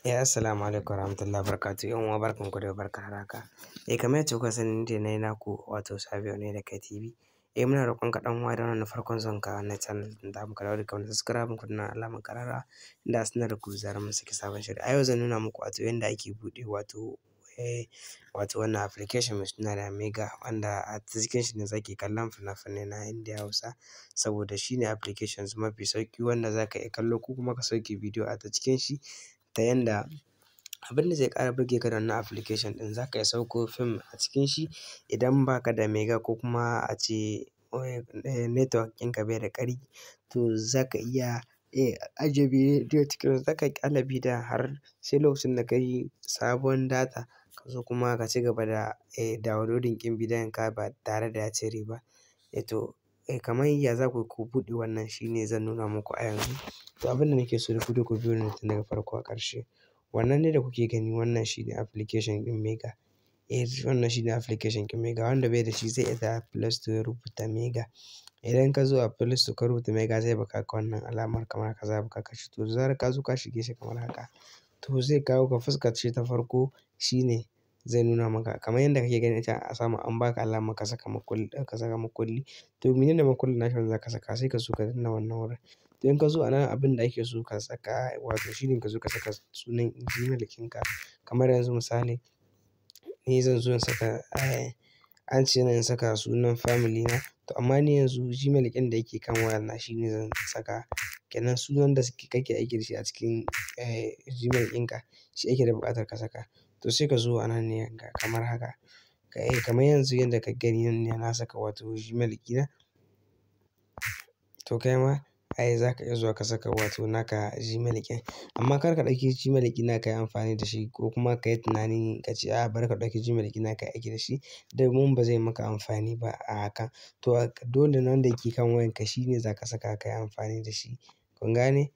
Assalamu alaikum warahmatullahi wabarakatuh. Yan uwa barkanku da barkar haka. Kamar yadda kuka sani ni dai nayi naku wato Sabiu ne daga TV. Muna roƙon ka ɗan uwa da wannan farkon zuwan ka wannan channel din da muka dawo da kamar subscribe ku danna alamar ƙararrawa inda sanar da ku zarar mun saki sabon shiri. A yau zan nuna muku wato yanda ake buɗe wato wannan application mai suna da Mega, wanda a cikin shi ne zaki kallon fina-finai na Indiya Hausa, saboda shine application mafi sauƙi wanda zaka iya kallo ko kuma ka sauke bidiyo a ta cikin shi, ta yanda abin da zai ƙara burge ka da wannan application ɗin zaka iya sauko fim a cikin shi idan baka da Mega ko kuma a ce network ɗinka bai da ƙarfi, to zaka iya ajiye bidiyo cikin zaka ƙyale bidiyon har sai lokacin da kayi sabon data ka zo kuma ka ci gaba da downloading ɗin bidiyon ka ba tare da ya cire ba. Kamar ya za ku buɗe wannan shine zan nuna muku a yanzu. To abin da nake so da ku ku biyo ni tun daga farko har ƙarshe. Wannan ne da kuke gani, wannan shine application ɗin Mega. Wannan shine application ɗin Mega, wanda bai da shi zai iya tafiya Play Store ya rubuta Mega. Idan ka zo a Play Store ka rubuta Mega zai baka ka wannan alamar kamar haka, za baka ka shi. To da zarar ka zo ka shige shi kamar haka, to zai kawo ka fuskar ce ta farko shine zai nuna maka kamar yadda kake gani can a sama an baka alamar ka saka makulli. To menene makullin naka wanda zaka saka? Sai ka zo ka danna wannan wurin. To in ka zo a nan abin da ake so ka saka wato shine ka zo ka saka sunan Gmail ɗinka. Kamar yanzu misali ni zan zo in saka an ce in saka sunan family na, to amma ni yanzu Gmail ɗin da yake kan waya na shine zan saka. Kenan sunan da kake aiki da shi a cikin Gmail ɗinka shi ake da buƙatar ka saka. To sai ka zo a nan ne kamar haka. Kamar yanzu yadda ka gani nan ne na saka wato Gmail ɗina. To kai ma zaka iya zuwa ka saka wato naka Gmail ɗin. Amma kar ka ɗauki Gmail ɗina ka yi amfani da shi ko kuma ka yi tunani ka ce bari ka ɗauki Gmail ɗina ka yi aiki da shi, domin ba zai maka amfani ba a hakan. To dole na wanda yake kan wayanka shine zaka saka ka yi amfani da shi. Kun gane?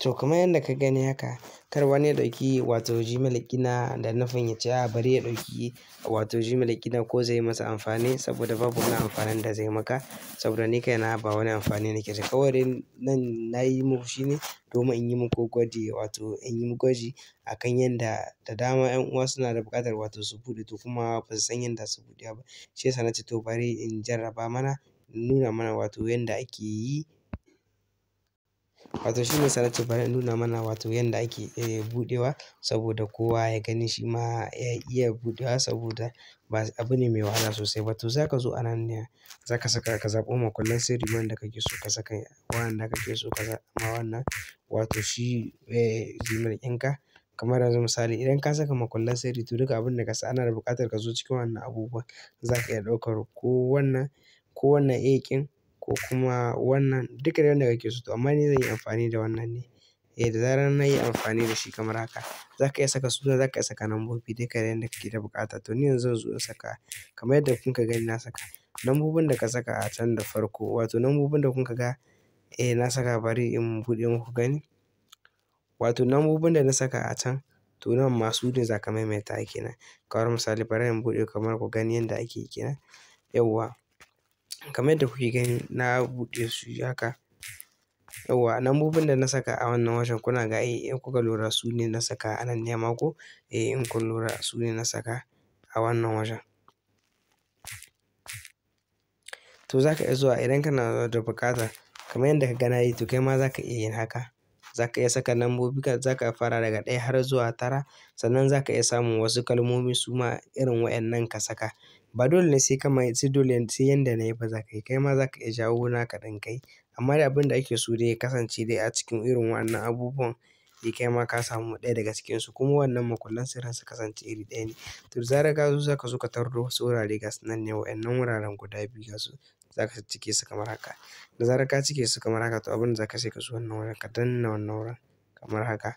To kamar yadda ka gani haka, kar wani ya ɗauki wato Gmail ɗina da nufin ya ce bari ya ɗauki wato Gmail ɗina ko zai yi masa amfani, saboda babu wani amfanin da zai maka. Saboda ni kaina ba wani amfani nake da shi. Kawai dai nan nayi muku shine domin in yi muku gwaji wato in yi gwaji akan yanda da dama 'yan uwa suna da buƙatar wato su buɗe to kuma ba su san yanda su buɗe ba. Shi yasa na ce to bari in jarraba mana, in nuna mana wato yanda ake yi. Wato shine yasa na ce bari in nuna mana wato yanda ake buɗewa, saboda kowa ya gani shi ma ya iya buɗewa, saboda ba abu ne mai wahala sosai ba. To zaka zo a nan ne zaka saka ka zaɓo makullan sirri wanda kake so ka saka wanda kake so ka ma wannan wato shi Gmail ɗinka. Kamar yanzu misali idan ka saka makullan sirri to duka abin da ka sa ana da buƙatar ka zo cikin wannan abubuwan zaka iya ɗaukar ko wannan ɗin ko kuma wannan duka dai wanda kake so. To amma ni zan yi amfani da wannan ne. Da zarar nayi amfani da shi kamar haka zaka iya saka suna, zaka iya saka lambobi duka yanda kake da buƙata. To ni yanzu zan zo in saka kamar yadda kuka gani na saka lambobin da ka saka a can da farko, wato lambobin da kuka ga na saka bari in buɗe muku gani. Wato lambobin da na saka a can to nan ma su ne zaka maimaita kenan. Kamar misali bari in buɗe kamar ku gani yanda ake kenan. Yauwa kamar yadda kuke gani na buɗe su haka. Yauwa lambobin da na saka a wannan wajen kuna ga in kuka lura su ne na saka a nan ne ma ko in kun lura su ne na saka a wannan wajen. To zaka iya zuwa idan kana da buƙata kamar yadda ka ga na yi, to kai ma zaka iya yin haka. Zaka iya saka lambobi zaka fara daga ɗaya har zuwa tara, sannan zaka iya samun wasu kalmomi suma irin waƴannan ka saka. Ba dole ne sai yanda na yi ba zaka yi, kai ma zaka iya jawo naka ɗin ka yi. Amma dai abin da ake so dai ya kasance dai a cikin irin waɗannan abubuwan kai ma ka samu ɗaya daga cikinsu, kuma wannan makullan sirrin su kasance iri ɗaya ne. To da zarar ka zo zaka zo ka tarar da wasu wurare gasu nan ne waƴannan wuraren guda biyu gasu zaka cike su kamar haka. Da zarar ka cike su kamar haka to abin da zaka sai ka zo wannan wurin ka danna wannan wurin kamar haka.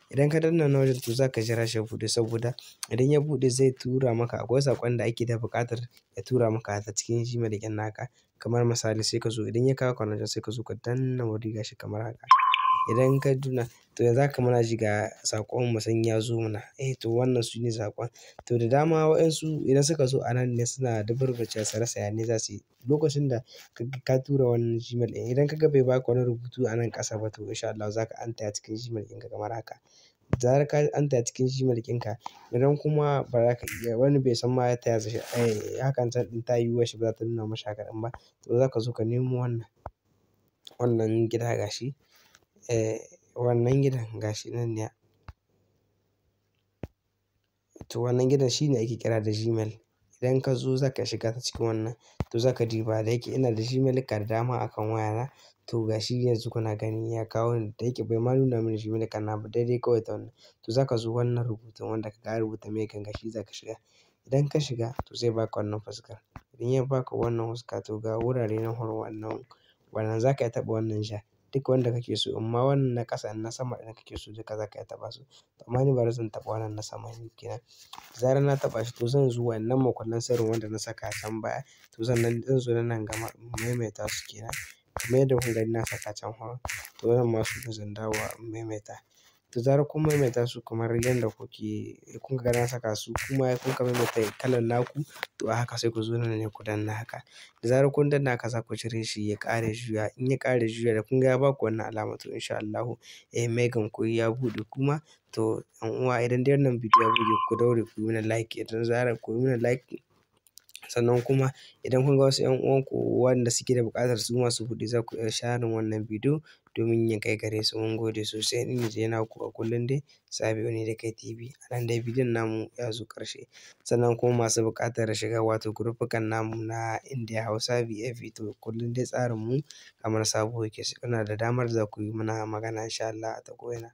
Idan ka danna wannan wajen to zaka jira shi ya buɗe, saboda idan ya buɗe zai tura maka akwai saƙon da ake da buƙatar ya tura maka ta cikin Gmail ɗin naka. Kamar misali sai ka zo idan ya kawo ka wannan wajen sai ka zo ka danna wuri gashi kamar haka. Idan ka duna to yanzu haka muna ji ga saƙon mu sun ya zo mana. To wannan su ne saƙon. To da dama waɗansu idan suka zo a nan ne suna dabarbarcewa su rasa ya ne za su yi. Lokacin da ka tura wannan Gmail ɗin idan ka ga bai baka wani rubutu a nan ƙasa ba to in sha Allah za ka anta cikin Gmail ɗinka kamar haka. Da zarar ka anta cikin Gmail ɗinka idan kuma ba za ka iya wani bai san ma ta ya zai hakan can ɗin ta yi wa shi ba za ta nuna mashi haka ɗin ba to za ka zo ka nemo wannan gida gashi. Wannan gidan gashi nan ne. To wannan gidan shine ake kira da Gmail. Idan ka zo za ka shiga ta cikin wannan to za ka duba da yake ina da Gmail card da dama akan wayana to gashi yanzu kuna gani ya kawo ni da yake bai ma nuna mini Gmail card na ba daidai kawai ta wannan. To za ka zo wannan rubutun wanda ka ga rubuta mai gashi za ka shiga. Idan ka shiga to zai baka wannan fuskar. Idan ya baka wannan fuska to ga wurare nan har wannan za ka iya taɓa wannan ja duk wanda kake so amma wannan na ƙasa na sama idan kake so duka za ka iya taɓa su. Amma ni bari zan taɓa wannan na sama ne kenan. Da zarar na taɓa shi to zan zo wannan makullan sirrin wanda na saka can baya to zan zo nan gama maimaita su kenan. Kamar yadda kuka gani na saka can haka to wannan ma su zan dawo in maimaita. Da zarar kun maimaita su kamar yadda kun ga na saka su kuma kun ka maimaita kalan naku to a haka sai ku zo nan ne ku danna haka. Da zarar kun danna haka za ku cire shi ya ƙare juya. In ya ƙare juya da kun ga ya baku wannan alama to in sha Allahu maigan ku ya buɗe kuma to ƴan uwa idan dai wannan bidiyo ya burge ku daure ku yi mana like idan zarar ku yi mana like sannan kuma idan kun ga wasu ƴan uwanku wanda suke da buƙatar su ma su buɗe za ku iya sharing wannan bidiyo domin ya kai gare su. Mun gode sosai. Ni ne dai naku a kullum dai Sabiu ne da kai TV. A nan dai bidiyon namu ya zo ƙarshe. Sannan kuma masu buƙatar shiga wato guruffukan namu na India Hausa VAV to kullum dai tsarin mu kamar sabo yake. Kuna da damar za ku yi mana magana in sha Allah a ta ko ina.